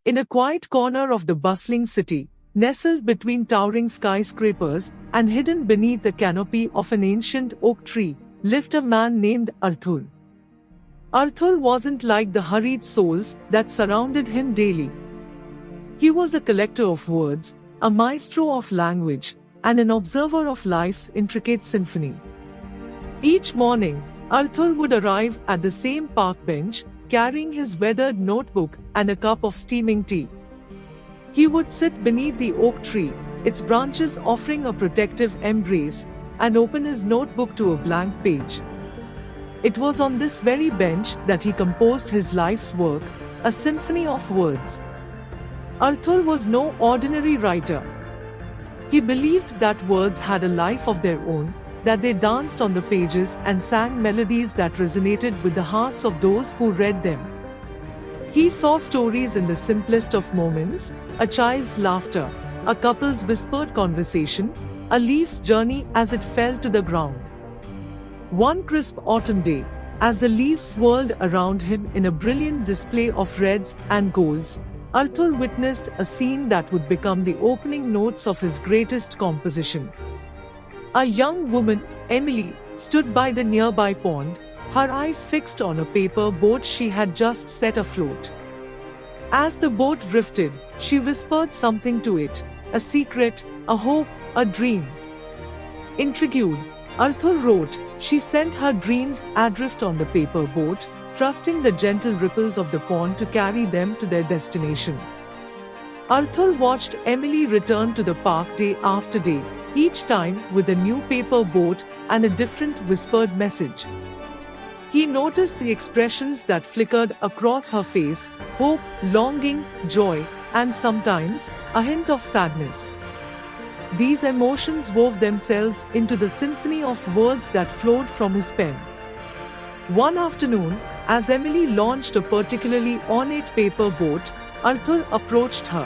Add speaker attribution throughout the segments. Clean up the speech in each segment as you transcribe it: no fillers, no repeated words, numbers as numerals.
Speaker 1: In a quiet corner of the bustling city, nestled between towering skyscrapers and hidden beneath the canopy of an ancient oak tree, lived a man named Arthur. Arthur wasn't like the hurried souls that surrounded him daily. He was a collector of words, a maestro of language, and an observer of life's intricate symphony. Each morning, Arthur would arrive at the same park bench, carrying his weathered notebook and a cup of steaming tea. He would sit beneath the oak tree, its branches offering a protective embrace, and open his notebook to a blank page. It was on this very bench that he composed his life's work, a symphony of words. Arthur was no ordinary writer. He believed that words had a life of their own, that they danced on the pages and sang melodies that resonated with the hearts of those who read them. He saw stories in the simplest of moments, a child's laughter, a couple's whispered conversation, a leaf's journey as it fell to the ground. One crisp autumn day, as the leaves swirled around him in a brilliant display of reds and golds, Arthur witnessed a scene that would become the opening notes of his greatest composition. A young woman, Emily, stood by the nearby pond, her eyes fixed on a paper boat she had just set afloat. As the boat drifted, she whispered something to it, a secret, a hope, a dream. Intrigued, Arthur wrote, she sent her dreams adrift on the paper boat, trusting the gentle ripples of the pond to carry them to their destination. Arthur watched Emily return to the park day after day, each time with a new paper boat and a different whispered message. He noticed the expressions that flickered across her face, hope, longing, joy, and sometimes a hint of sadness. These emotions wove themselves into the symphony of words that flowed from his pen. One afternoon, as Emily launched a particularly ornate paper boat, Arthur approached her.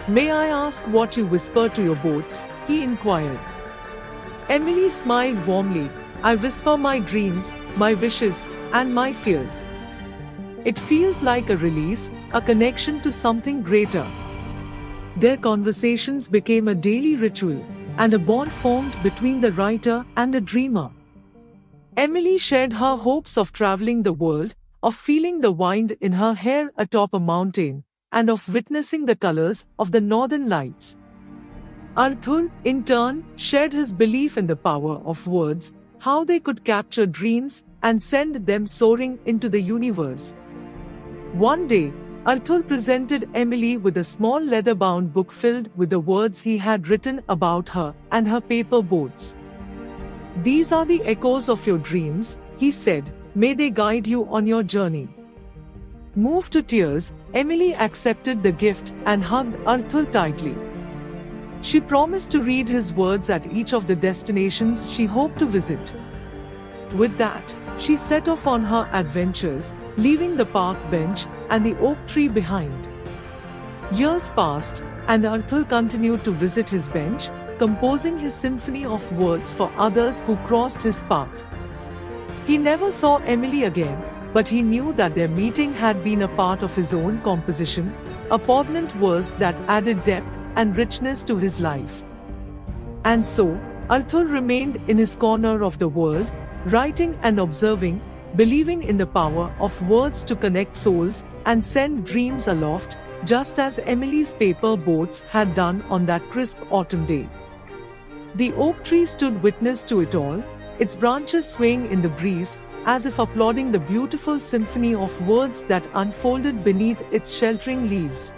Speaker 1: "May I ask what you whisper to your boats?" he inquired. Emily smiled warmly. "I whisper my dreams, my wishes, and my fears. It feels like a release, a connection to something greater." Their conversations became a daily ritual, and a bond formed between the writer and the dreamer. Emily shared her hopes of traveling the world, of feeling the wind in her hair atop a mountain, and of witnessing the colors of the northern lights. Arthur, in turn, shared his belief in the power of words, how they could capture dreams and send them soaring into the universe. One day, Arthur presented Emily with a small leather-bound book filled with the words he had written about her and her paper boats. "These are the echoes of your dreams," he said, "may they guide you on your journey." Moved to tears, Emily accepted the gift and hugged Arthur tightly. She promised to read his words at each of the destinations she hoped to visit. With that, she set off on her adventures, leaving the park bench and the oak tree behind. Years passed, and Arthur continued to visit his bench, composing his symphony of words for others who crossed his path. He never saw Emily again, but he knew that their meeting had been a part of his own composition, a poignant verse that added depth and richness to his life. And so, Arthur remained in his corner of the world, writing and observing, believing in the power of words to connect souls and send dreams aloft, just as Emily's paper boats had done on that crisp autumn day. The oak tree stood witness to it all, its branches swaying in the breeze, as if applauding the beautiful symphony of words that unfolded beneath its sheltering leaves.